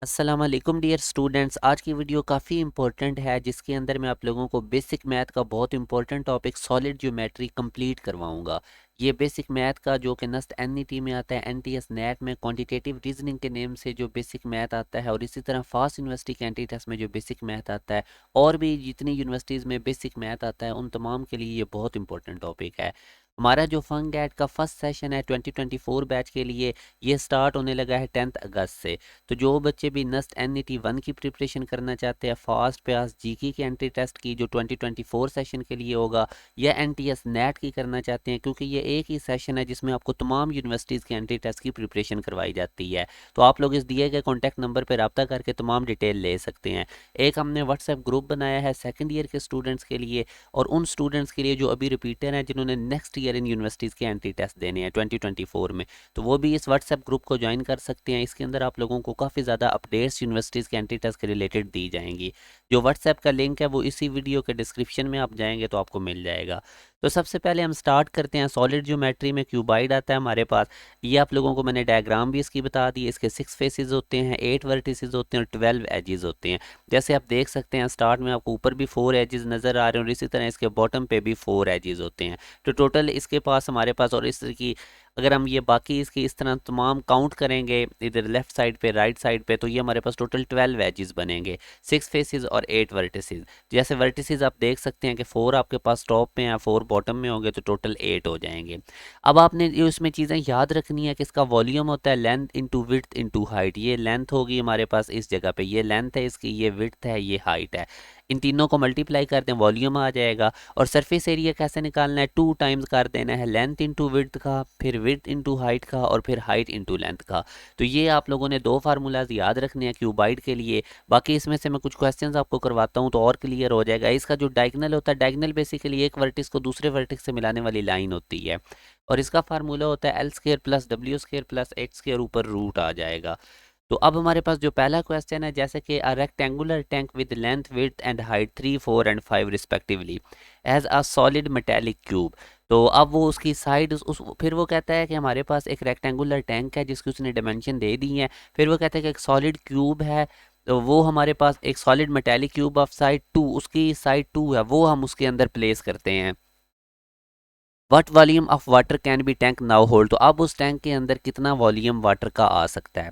अस्सलाम वालेकुम dear students. आज की वीडियो काफ़ी इंपॉर्टेंट है जिसके अंदर मैं आप लोगों को बेसिक मैथ का बहुत important topic solid geometry complete करवाऊंगा। ये बेसिक मैथ का जो कि नस्ट एनईटी में आता है, एनटीएस नेट में क्वांटिटेटिव रीजनिंग के नेम से जो बेसिक मैथ आता है, और इसी तरह फास्ट यूनिवर्सिटी कैंटी टेस्ट में जो बेसिक मैथ आता है, और भी जितनी यूनिवर्सिटीज़ में बेसिक मैथ आता है उन तमाम के लिए ये बहुत इंपॉर्टेंट टॉपिक है। हमारा जो फंग गैट का फर्स्ट सेशन है 2024 बैच के लिए, ये स्टार्ट होने लगा है 10 अगस्त से। तो जो बच्चे भी नस्ट एनईटी 1 की प्रिपरेशन करना चाहते हैं, फास्ट प्यास जीके की एंट्री टेस्ट की जो 2024 सेशन के लिए होगा, या एनटीएस नेट की करना चाहते हैं, क्योंकि ये एक ही सेशन है जिसमें आपको तमाम यूनिवर्सिटीज़ की एंट्री टेस्ट की प्रिपरेशन करवाई जाती है। तो आप लोग इस दिए गए कॉन्टैक्ट नंबर पर रब्ता करके तमाम डिटेल ले सकते हैं। एक हमने व्हाट्सएप ग्रुप बनाया है सेकेंड ईयर के स्टूडेंट्स के लिए, और उन स्टूडेंट्स के लिए जो अभी रिपीटर हैं जिन्होंने नेक्स्ट ईयर इन यूनिवर्सिटीज़ के एंट्री टेस्ट देने हैं 2024 में, तो वो भी इस व्हाट्सएप ग्रुप को ज्वाइन कर सकते हैं। इसके अंदर आप लोगों को काफ़ी ज़्यादा अपडेट्स यूनिवर्सिटीज़ के एंट्री टेस्ट के रिलेटेड दी जाएंगी। जो व्हाट्सएप का लिंक है वो इसी वीडियो के डिस्क्रिप्शन में आप जाएंगे तो आपको मिल जाएगा। तो सबसे पहले हम स्टार्ट करते हैं। सॉलिड ज्योमेट्री में क्यूबाइड आता है हमारे पास। ये आप लोगों को मैंने डायग्राम भी इसकी बता दी। इसके 6 फेसेस होते हैं, 8 वर्टिसेस होते हैं और 12 एजेस होते हैं। जैसे आप देख सकते हैं स्टार्ट में आपको ऊपर भी 4 एजेस नज़र आ रहे हैं और इसी तरह इसके बॉटम पे भी 4 एजेस होते हैं। तो टोटल इसके पास हमारे पास, और इसकी अगर हम ये बाकी इसकी इस तरह तमाम काउंट करेंगे इधर लेफ्ट साइड पे राइट साइड पे, तो ये हमारे पास टोटल 12 एजेस बनेंगे, 6 फेसेस और 8 वर्टिसेस। जैसे वर्टिसेस आप देख सकते हैं कि 4 आपके पास टॉप में है, 4 बॉटम में होंगे, तो टोटल 8 हो जाएंगे। अब आपने ये उसमें चीज़ें याद रखनी है कि इसका वॉल्यूम होता है length into width into height. ये लेंथ होगी हमारे पास इस जगह पे, ये लेंथ है इसकी, ये विड्थ है, ये हाइट है। इन तीनों को मल्टीप्लाई कर दें, वॉल्यूम आ जाएगा। और सरफेस एरिया कैसे निकालना है, 2 टाइम्स कर देना है लेंथ इंटू विड्थ का, फिर विड्थ इंटू हाइट का, और फिर हाइट इंटू लेंथ का। तो ये आप लोगों ने 2 फार्मूलाज याद रखने हैं क्यूबाइड के लिए। बाकी इसमें से मैं कुछ क्वेश्चंस आपको करवाता हूँ तो और क्लियर हो जाएगा। इसका जो डायगोनल होता है, डायगोनल बेसिकली एक वर्टिस को दूसरे वर्टिस से मिलाने वाली लाइन होती है, और इसका फार्मूला होता है L square plus W square plus H square ऊपर रूट आ जाएगा। तो अब हमारे पास जो पहला क्वेश्चन है, जैसे कि a rectangular tank with length width and height 3 4 and 5 respectively as a solid metallic cube. तो अब वो उसकी साइड फिर वो कहता है कि हमारे पास एक रेक्टेंगुलर टैंक है जिसकी उसने डायमेंशन दे दी है। फिर वो कहता है कि एक सॉलिड क्यूब है, तो वो हमारे पास एक solid metallic cube of side 2, उसकी साइड 2 है, वो हम उसके अंदर प्लेस करते हैं। What volume of water can be tank now hold. तो अब उस टैंक के अंदर कितना वॉल्यूम वाटर का आ सकता है।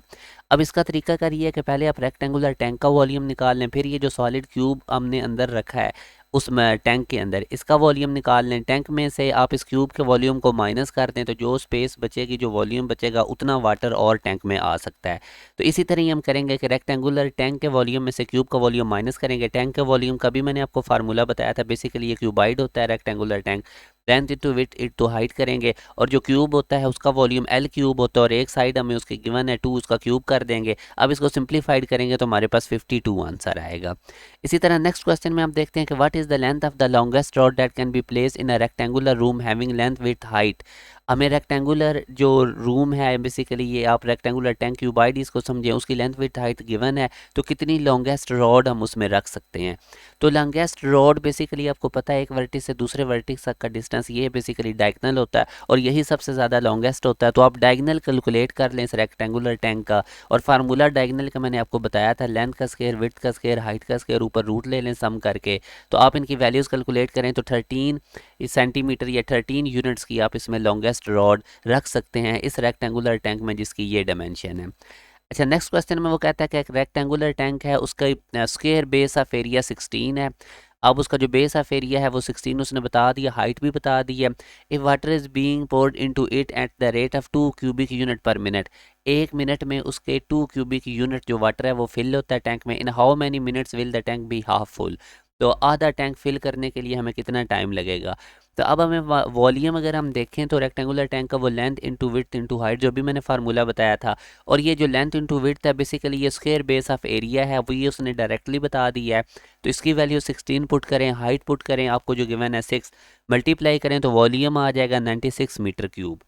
अब इसका तरीका कर ये है कि पहले आप रेक्टेंगुलर टैंक का वॉल्यूम निकाल लें, फिर ये जो सॉलिड क्यूब हमने अंदर रखा है उस टैंक के अंदर, इसका वॉल्यूम निकाल लें। टैंक में से आप इस क्यूब के वॉल्यूम को माइनस कर दें, तो जो स्पेस बचेगी, जो वॉल्यूम बचेगा, उतना वाटर और टैंक में आ सकता है। तो इसी तरह ही हम करेंगे कि रेक्टेंगुलर टैंक के वॉल्यूम में से क्यूब का वॉल्यूम माइनस करेंगे। टैंक के वॉल्यूम का भी मैंने आपको फार्मूला बताया था, बेसिकली ये क्यूबाइड होता है rectangular tank. Length into width into height करेंगे, और जो क्यूब होता है उसका वॉल्यूम एल क्यूब होता है, और एक साइड हमें उसके गिवन है 2, उसका क्यूब कर देंगे। अब इसको सिंप्लीफाइड करेंगे तो हमारे पास 52 आंसर आएगा। इसी तरह नेक्स्ट क्वेश्चन में हम देखते हैं कि what is the length of the longest rod that can be place in a rectangular room having length width height. हमें रेक्टेंगुलर जो रूम है, बेसिकली ये आप रेक्टेंगुलर टैंक क्यूबाइड इसको समझें, उसकी लेंथ विड्थ हाइट गिवन है, तो कितनी लॉन्गेस्ट रॉड हम उसमें रख सकते हैं। तो लॉन्गेस्ट रॉड बेसिकली आपको पता है एक वर्टिस से दूसरे वर्टिस तक का डिस्टेंस, ये बेसिकली डायगोनल होता है, और यही सबसे ज़्यादा लॉन्गेस्ट होता है। तो आप डायगोनल कैलकुलेट कर लें इस रेक्टेंगुलर टैंक का, और फार्मूला डायगोनल का मैंने आपको बताया था, लेंथ का स्क्वायर, विड्थ का स्क्वायर, हाइट का स्क्वायर, ऊपर रूट ले लें सम करके। तो आप इनकी वैल्यूज़ कैलकुलेट करें तो 13 सेंटीमीटर या 13 यूनिट्स की आप इसमें लॉन्गेस्ट रॉड रख सकते हैं इस रेक्टेंगुलर टैंक में जिसकी ये डायमेंशन है। अच्छा, नेक्स्ट क्वेश्चन में वो कहता है कि एक रेक्टेंगुलर टैंक है, उसका स्क्वायर बेस ऑफ एरिया 16 है। अब उसका जो बेस ऑफ एरिया है वो 16 उसने बता दिया, हाइट भी बता दी है। If water is being poured into it at the rate of 2 cubic unit per minute. 1 minute में उसके 2 क्यूबिक यूनिट जो वाटर है वो फिल होता है टैंक में। In how many minutes will the tank be half full. तो आधा टैंक फिल करने के लिए हमें कितना टाइम लगेगा। तो अब हमें वॉल्यूम अगर हम देखें तो रेक्टेंगुलर टैंक का वो length into width into height, जो भी मैंने फार्मूला बताया था, और ये जो लेंथ इंटू विड्थ है बेसिकली ये स्क्वायर बेस ऑफ एरिया है, वो ये उसने डायरेक्टली बता दिया है। तो इसकी वैल्यू 16 पुट करें, हाइट पुट करें, आपको जो गिवन है 6 मल्टीप्लाई करें तो वॉल्यूम आ जाएगा 96 मीटर क्यूब।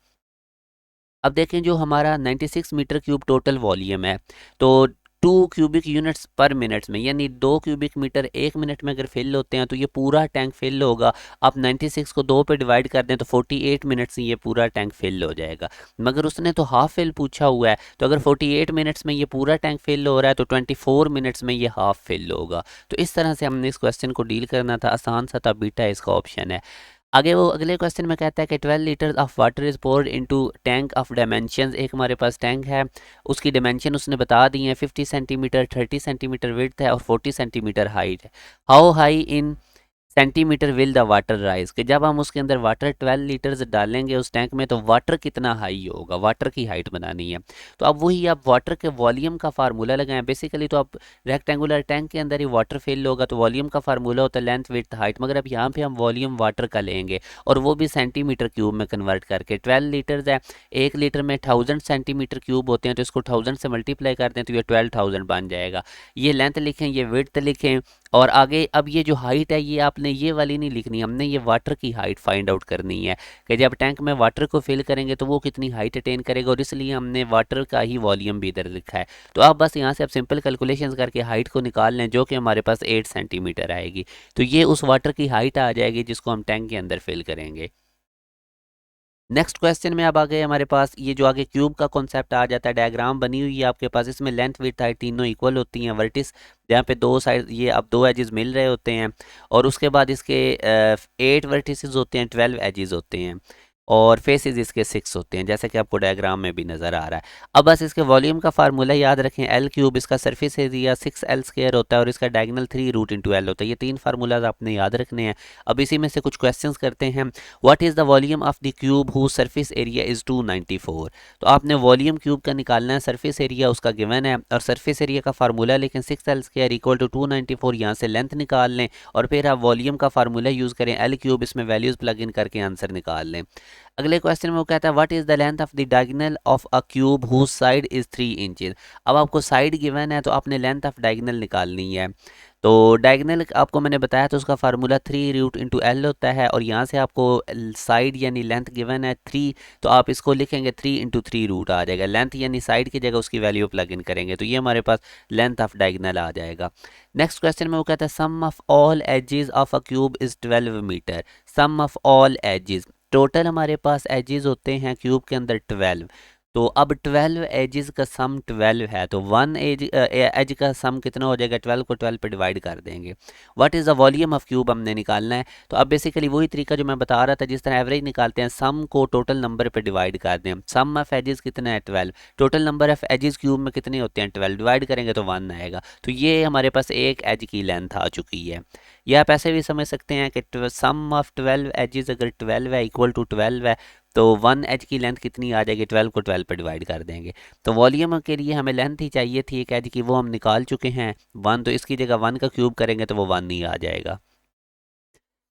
अब देखें जो हमारा 96 मीटर क्यूब टोटल वॉल्यूम है, तो 2 क्यूबिक यूनिट्स पर मिनट्स में, यानी 2 क्यूबिक मीटर 1 मिनट में अगर फिल होते हैं तो ये पूरा टैंक फिल होगा। आप 96 को 2 पे डिवाइड कर दें तो 48 मिनट्स में ये पूरा टैंक फिल हो जाएगा। मगर उसने तो हाफ फिल पूछा हुआ है, तो अगर 48 मिनट्स में ये पूरा टैंक फिल हो रहा है तो 24 मिनट्स में ये हाफ फिल होगा। तो इस तरह से हमने इस क्वेश्चन को डील करना था, आसान सा था, बीटा इसका ऑप्शन है। आगे वो अगले क्वेश्चन में कहता है कि 12 litre of water is poured into tank of dimensions. एक हमारे पास टैंक है, उसकी डायमेंशन उसने बता दी है, 50 सेंटीमीटर, 30 सेंटीमीटर विड्थ है और 40 सेंटीमीटर हाइट है। How high in centimetre will the water rise, कि जब हम उसके अंदर वाटर 12 लीटर्स डालेंगे उस टैंक में तो वाटर कितना हाई होगा, वाटर की हाइट बनानी है। तो अब वही आप वाटर के वॉल्यूम का फार्मूला लगाएं बेसिकली। तो आप रेक्टेंगुलर टैंक के अंदर ही वाटर फिल होगा तो वॉल्यूम का फार्मूला होता है लेंथ विड्थ हाइट, मगर अब यहाँ पे हम वॉल्यूम वाटर का लेंगे और वो भी सेंटीमीटर क्यूब में कन्वर्ट करके। 12 लीटर्स है, 1 लीटर में 1000 सेंटीमीटर क्यूब होते हैं, तो इसको 1000 से मल्टीप्लाई करते हैं तो ये 12,000 बन जाएगा। ये लेंथ लिखें, ये विड्थ लिखें, और आगे अब ये जो हाइट है ये आपने ये वाली नहीं लिखनी, हमने ये वाटर की हाइट फाइंड आउट करनी है कि जब टैंक में वाटर को फिल करेंगे तो वो कितनी हाइट अटेन करेगा, और इसलिए हमने वाटर का ही वॉल्यूम भी इधर लिखा है। तो आप बस यहाँ से आप सिंपल कैलकुलेशंस करके हाइट को निकाल लें जो कि हमारे पास 8 सेंटीमीटर आएगी। तो ये उस वाटर की हाइट आ जाएगी जिसको हम टैंक के अंदर फिल करेंगे। नेक्स्ट क्वेश्चन में अब आ गए हमारे पास ये जो आगे क्यूब का कॉन्सेप्ट आ जाता है, डायग्राम बनी हुई है आपके पास, इसमें लेंथ विड्थ हाइट तीनों इक्वल होती हैं। वर्टिस जहाँ पे दो साइड ये अब दो एजेस मिल रहे होते हैं, और उसके बाद इसके 8 वर्टिसेस होते हैं, 12 एजेस होते हैं, और फेसेस इसके 6 होते हैं जैसे कि आपको डायग्राम में भी नज़र आ रहा है। अब बस इसके वॉल्यूम का फार्मूला याद रखें, एल क्यूब, इसका सरफेस एरिया 6L स्क्वायर होता है और इसका डायगोनल 3 रूट इंटू एल होता है। ये 3 फार्मूलाज आपने याद रखने हैं। अब इसी में से कुछ क्वेश्चंस करते हैं। What is the volume of the cube who surface area is 294। तो आपने वॉल्यूम क्यूब का निकालना है, सरफेस एरिया उसका गिवन है और सरफेस एरिया का फार्मूला लेकिन 6L स्क्वायर इक्वल टू 294, यहाँ से लेंथ निकाल लें और फिर आप वॉल्यूम का फार्मूला यूज़ करें, एल क्यूब, इसमें वैल्यूज़ प्लग इन करके आंसर निकाल लें। अगले क्वेश्चन में वो कहता है what is the length of the diagonal of a cube whose side is 3 inches. अब आपको साइड गिवन है तो आपने लेंथ ऑफ डायगोनल निकालनी है। तो डायगोनल आपको मैंने बताया तो उसका फार्मूला 3 रूट इंटू एल होता है, और यहाँ से आपको साइड यानी लेंथ गिवन है 3, तो आप इसको लिखेंगे 3 इंटू 3 रूट आ जाएगा। लेंथ यानी साइड की जगह उसकी वैल्यू प्लग इन करेंगे तो ये हमारे पास लेंथ ऑफ डायगोनल आ जाएगा। नेक्स्ट क्वेश्चन में वो कहता है sum of all edges of a cube is 12 metre. Sum of all edges, total हमारे पास एजेस होते हैं क्यूब के अंदर 12। तो अब 12 एजेस का सम 12 है, तो वन एज का सम कितना हो जाएगा, 12 को 12 पे डिवाइड कर देंगे। What is the volume of cube हमने निकालना है। तो अब बेसिकली वही तरीका जो मैं बता रहा था, जिस तरह एवरेज निकालते हैं, सम को टोटल नंबर पे डिवाइड कर दें। सम ऑफ एजेस कितना है 12, total number of edges cube में कितने होते हैं 12, डिवाइड करेंगे तो 1 आएगा। तो ये हमारे पास एक एज की लेंथ आ चुकी है। या आप ऐसे भी समझ सकते हैं कि सम ऑफ 12 एजेस अगर 12 है इक्वल टू 12 है तो 1 एज की लेंथ कितनी आ जाएगी, 12 को 12 पर डिवाइड कर देंगे। तो वॉल्यूम के लिए हमें लेंथ ही चाहिए थी एक एज की, वो हम निकाल चुके हैं 1, तो इसकी जगह 1 का क्यूब करेंगे तो वो 1 ही आ जाएगा।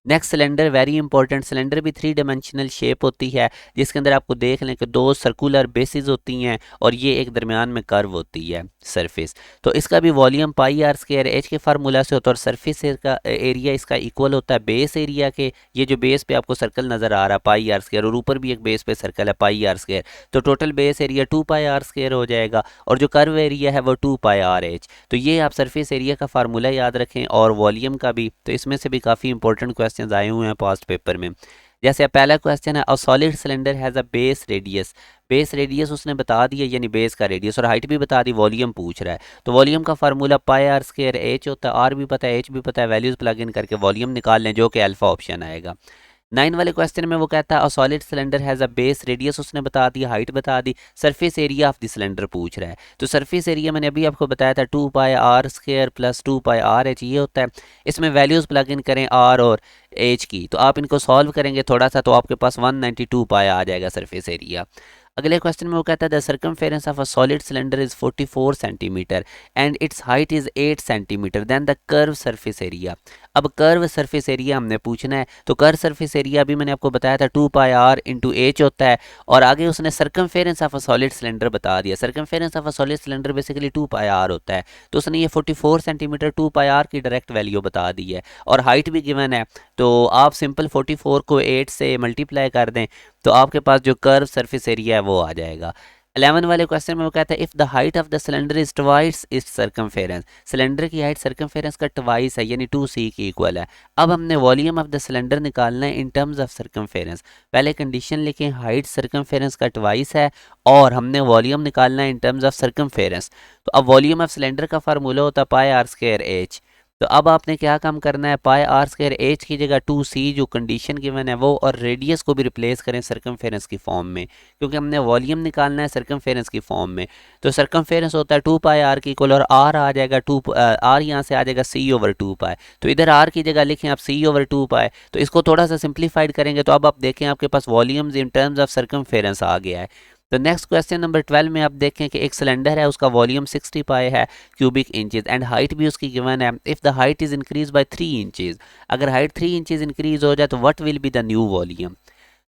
Next cylinder, very important. Cylinder भी 3 डायमेंशनल शेप होती है जिसके अंदर आपको देख लें कि 2 सर्कुलर बेसिस होती हैं और ये एक दरमियान में कर्व होती है सरफेस। तो इसका भी volume pi are square h के फार्मूला से होता है और सरफेस का एरिया इसका इक्वल होता है बेस एरिया के। ये जो बेस पे आपको सर्कल नज़र आ रहा है पाई आर स्क्वायर, और ऊपर भी एक बेस पे सर्कल है पाई आर स्क्वायर, तो total base area 2 pi are square हो जाएगा और जो कर्व एरिया है वो 2 पाई आर एच। तो ये आप सरफेस एरिया का फार्मूला याद रखें और वॉल्यूम का भी। तो इसमें से भी काफ़ी इंपॉर्टेंट क्वेश्चन आए हुए हैं पास्ट पेपर में। जैसे पहला क्वेश्चन है, a solid cylinder has a base radius. Base radius उसने बता दिया यानी बेस का रेडियस, और हाइट भी बता दी, वॉल्यूम पूछ रहा है। तो वॉल्यूम का formula pi are square h होता है, आर भी पता है एच भी पता है, वैल्यूज प्लग इन करके वॉल्यूम निकाल लें जो कि अल्फा ऑप्शन आएगा। 9 वाले क्वेश्चन में वो कहता है a solid cylinder has a base radius, उसने बता दिया, हाइट बता दी, surface area of the cylinder पूछ रहा है। तो सरफेस एरिया मैंने अभी आपको बताया था 2 pi are square plus 2 pi R H ये होता है। इसमें वैल्यूज़ प्लग इन करें आर और एच की, तो आप इनको सॉल्व करेंगे थोड़ा सा तो आपके पास 192 पाई आ जाएगा सरफेस एरिया। अगले क्वेश्चन में वो कहता है the circumference of a solid cylinder is 44 centimetre and its height is 8 centimetre, then the curve surface area. अब कर्व सरफेस एरिया हमने पूछना है, तो कर्व सरफेस एरिया भी मैंने आपको बताया था 2 पाई आर इंटू एच होता है, और आगे उसने circumference of a solid cylinder बता दिया। Circumference of a solid cylinder basically 2 pi r होता है, तो उसने ये 44 सेंटीमीटर 2 पाई आर की डायरेक्ट वैल्यू बता दी है और हाइट भी गिवन है। तो आप सिंपल 44 को 8 से मल्टीप्लाई कर दें तो आपके पास जो कर्व सरफेस एरिया है वो आ जाएगा। 11 वाले क्वेश्चन में वो कहता है if the height of the cylinder is twice its circumference, cylinder की हाइट सर्कमफेरेंस का ट्वाइस है यानी 2c की इक्वल है। अब हमने वॉल्यूम ऑफ द सिलेंडर निकालना है इन टर्म्स ऑफ सर्कमफेरेंस। पहले कंडीशन लिखें, हाइट सर्कमफेरेंस का ट्वाइस है और हमने वॉल्यूम निकालना है इन टर्म्स ऑफ सर्कमफेरेंस। तो अब वॉल्यूम ऑफ सिलेंडर का फार्मूला होता है पाई आर स्क्वायर एच। तो अब आपने क्या काम करना है, पाई आर स्क्वायर एच की जगह 2c जो कंडीशन गिवन है वो और रेडियस को भी रिप्लेस करें सर्कमफेरेंस की फॉर्म में, क्योंकि हमने वॉल्यूम निकालना है सर्कमफेरेंस की फॉर्म में। तो सर्कमफेरेंस होता है 2 पाई आर की इक्वल, और आर आ जाएगा आर यहाँ से आ जाएगा सी ओवर 2 पाई। तो इधर आर की जगह लिखें आप सी ओवर 2 पाई। तो इसको थोड़ा सा सिंप्लीफाइड करेंगे तो अब आप देखें आपके पास volumes in terms of circumference आ गया है। तो नेक्स्ट क्वेश्चन नंबर 12 में आप देखें कि एक सिलेंडर है, उसका वॉल्यूम 60 पाई है क्यूबिक इंचेस एंड हाइट भी उसकी गिवन है। If the height is increase by 3 inches, अगर हाइट 3 इंचेस इंक्रीज हो जाए तो what will be the new volume.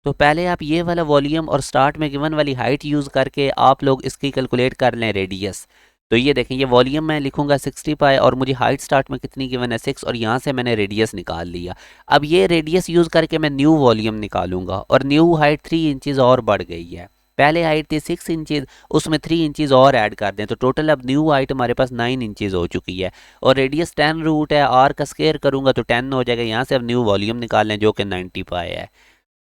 तो पहले आप ये वाला वॉल्यूम और स्टार्ट में गिवन वाली हाइट यूज़ करके आप लोग इसकी कैलकुलेट कर लें रेडियस। तो ये देखें, ये वॉल्यूम मैं लिखूंगा 60 पाई और मुझे हाइट स्टार्ट में कितनी गिवन है 6, और यहाँ से मैंने रेडियस निकाल लिया। अब ये रेडियस यूज़ करके मैं न्यू वॉल्यूम निकालूंगा और न्यू हाइट 3 इंचज़ और बढ़ गई है। पहले हाइट थी 6 इंचज़, उसमें 3 इंचज़ और ऐड कर दें तो टोटल अब न्यू हाइट हमारे पास 9 इंचज़ हो चुकी है। और रेडियस 10 रूट है, आर का स्क्वायर करूंगा तो 10 हो जाएगा। यहाँ से अब न्यू वॉल्यूम निकाल लें जो कि 90 पाई है।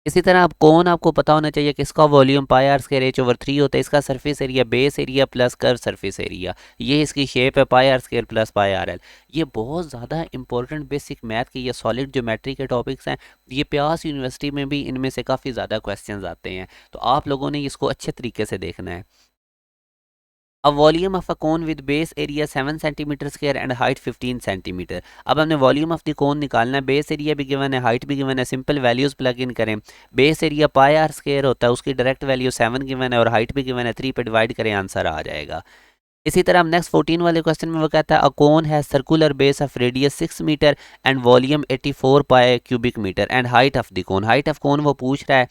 इसी तरह अब कौन आपको पता होना चाहिए कि इसका volume pi are square H over 3 होता है। इसका surface area base area plus curve surface area, ये इसकी शेप है pi are square plus pi R L. ये बहुत ज़्यादा इंपॉर्टेंट बेसिक मैथ के, ये सॉलिड ज्योमेट्री के टॉपिक्स हैं। ये प्यास यूनिवर्सिटी में भी इनमें से काफ़ी ज़्यादा क्वेश्चंस आते हैं, तो आप लोगों ने इसको अच्छे तरीके से देखना है। A volume of a cone with base area 7 centimetre square and height 15 centimetre. अब हमने वॉल्यूम ऑफ द कोन निकालना है, बेस एरिया भी गिवन है, हाइट भी गिवन है। सिंपल वैल्यूज प्लग इन करें। Base area pi are square होता है, उसकी डायरेक्ट वैल्यू 7 गिवन है और हाइट भी गिवन है, 3 पे डिवाइड करें आंसर आ जाएगा। इसी तरह हम नेक्स्ट 14 वाले क्वेश्चन में वो कहता है अ कोन है circular base of radius 6 metre and volume 84 pi cubic metre and height of the cone. Height of cone वो पूछ रहा है,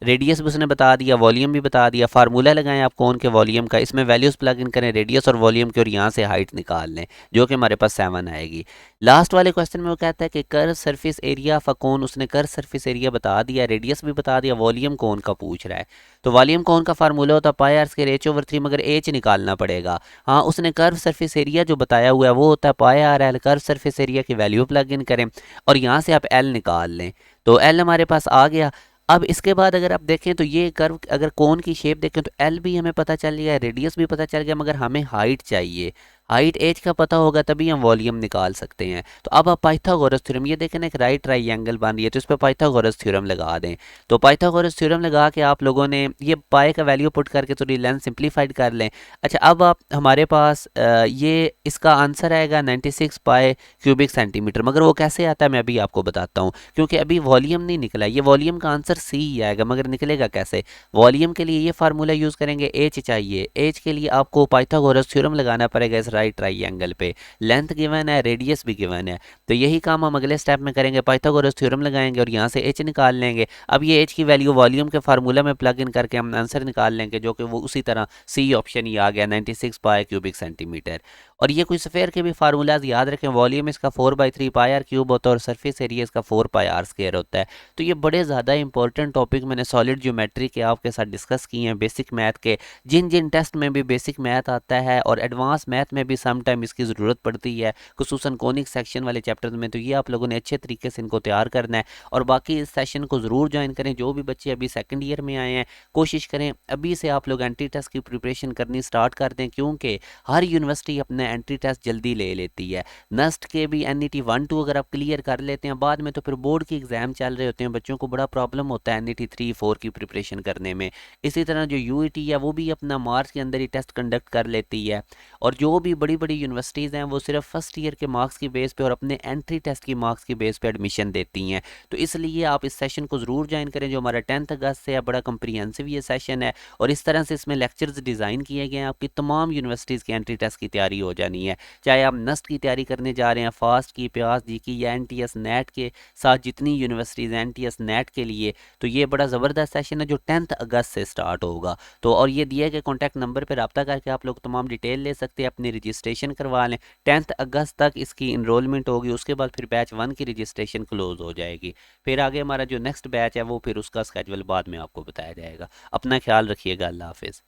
रेडियस भी उसने बता दिया, वॉल्यूम भी बता दिया। फार्मूला लगाएं आप कोन के वॉल्यूम का, इसमें वैल्यूज प्लग इन करें रेडियस और वॉल्यूम की और यहाँ से हाइट निकाल लें जो कि हमारे पास 7 आएगी। लास्ट वाले क्वेश्चन में वो कहता है कि curve surface area of a cone, उसने कर्व सरफेस एरिया बता दिया, रेडियस भी बता दिया, वॉल्यूम कोन का पूछ रहा है। तो वॉल्यूम कोन का फार्मूला होता है pi are square H over 3, मगर एच निकालना पड़ेगा। हाँ, उसने कर्व सरफेस एरिया जो बताया हुआ है वो होता है pi R L. Curve surface area की वैल्यू प्लग इन करें और यहाँ से आप एल निकाल लें, तो एल हमारे पास आ गया। अब इसके बाद अगर आप देखें तो ये कर्व, अगर कोन की शेप देखें तो एल भी हमें पता चल गया, रेडियस भी पता चल गया, मगर हमें हाइट चाहिए। हाइट एच का पता होगा तभी हम वॉल्यूम निकाल सकते हैं। तो अब आप पाइथागोरस थ्योरम, ये देखें ना एक राइट ट्राइंगल बन रही है तो इस पर पाइथागोरस थ्योरम लगा दें। तो पाइथागोरस थ्योरम लगा के आप लोगों ने ये पाई का वैल्यू पुट करके थोड़ी लेंथ सिंप्लीफाइड कर लें। अच्छा, अब आप हमारे पास ये इसका आंसर आएगा 96 पाई क्यूबिक सेंटीमीटर, मगर वो कैसे आता है मैं अभी आपको बताता हूँ, क्योंकि अभी वॉल्यूम नहीं निकला। ये वॉल्यूम का आंसर सी ही आएगा, मगर निकलेगा कैसे। वॉल्यूम के लिए ये फार्मूला यूज़ करेंगे, एच चाहिए। एच के लिए आपको पाइथागोरस थ्योरम लगाना पड़ेगा इस राइट ट्राइंगल पे। लेंथ गिवन है, रेडियस भी गिवन है, तो यही काम हम अगले स्टेप में करेंगे। पाइथागोरस थ्योरम लगाएंगे और यहाँ से एच निकाल लेंगे। अब ये एच की वैल्यू वॉल्यूम के फार्मूला में प्लग इन करके हम आंसर निकाल लेंगे, जो कि वो उसी तरह सी ऑप्शन ही आ गया 96 पाई क्यूबिक सेंटीमीटर। और ये कोई स्फेयर के भी फार्मूलाज याद रखें, वॉल्यूम इसका 4/3 पाई आर क्यूब होता है और सरफेस एरिया इसका 4 पाई आर स्क्वायर होता है। तो ये बड़े ज़्यादा इंपॉर्टेंट टॉपिक मैंने सॉलिड ज्योमेट्री के आपके साथ डिस्कस किए हैं, बेसिक मैथ के। जिन जिन टेस्ट में भी बेसिक मैथ आता है और एडवांस मैथ में भी सम टाइम इसकी ज़रूरत पड़ती है, खुसूसन कोनिक सेक्शन वाले चैप्टर में, तो ये आप लोगों ने अच्छे तरीके से इनको तैयार करना है। और बाकी इस सेशन को ज़रूर ज्वाइन करें। जो भी बच्चे अभी सेकेंड ईयर में आए हैं, कोशिश करें अभी से आप लोग एंट्री टेस्ट की प्रिपरेशन करनी स्टार्ट कर दें, क्योंकि हर यूनिवर्सिटी अपने एंट्री टेस्ट जल्दी ले लेती है। नस्ट के भी NET 1-2 अगर आप क्लियर कर लेते हैं, बाद में तो फिर बोर्ड की एग्ज़ाम चल रहे होते हैं, बच्चों को बड़ा प्रॉब्लम होता है NET 3-4 की प्रिपरेशन करने में। इसी तरह जो UET है वो भी अपना मार्च के अंदर ही टेस्ट कंडक्ट कर लेती है। और जो भी बड़ी बड़ी यूनिवर्सिटीज़ हैं वो सिर्फ फर्स्ट ईयर के मार्क्स की बेस पे और अपने एंट्री टेस्ट की मार्क्स की बेस पे एडमिशन देती हैं। तो इसलिए आप इस सेशन को ज़रूर ज्वाइन करें जो हमारा 10 अगस्त से है। बड़ा कंप्रीहेंसिव ये सेशन है और इस तरह से इसमें लेक्चर्स डिज़ाइन किए गए हैं, आपकी तमाम यूनिवर्सिटीज़ की एंट्री टेस्ट की तैयारी हो जानी है। चाहे आप नस्ट की तैयारी करने जा रहे हैं, फास्ट की, प्यास जी की, या NTS नेट के साथ जितनी यूनिवर्सिटीज़ NTS नेट के लिए, तो ये बड़ा ज़बरदस्त सेशन है जो 10 अगस्त से स्टार्ट होगा। तो और ये दिए गए कॉन्टैक्ट नंबर पर रब्ता करके आप लोग तमाम डिटेल ले सकते हैं, अपनी रजिस्ट्रेशन करवा लें। 10 अगस्त तक इसकी इनरोलमेंट होगी, उसके बाद फिर बैच 1 की रजिस्ट्रेशन क्लोज हो जाएगी। फिर आगे हमारा जो नेक्स्ट बैच है वो फिर उसका स्केजूल बाद में आपको बताया जाएगा। अपना ख्याल रखिएगा। अल्लाह हाफिज़।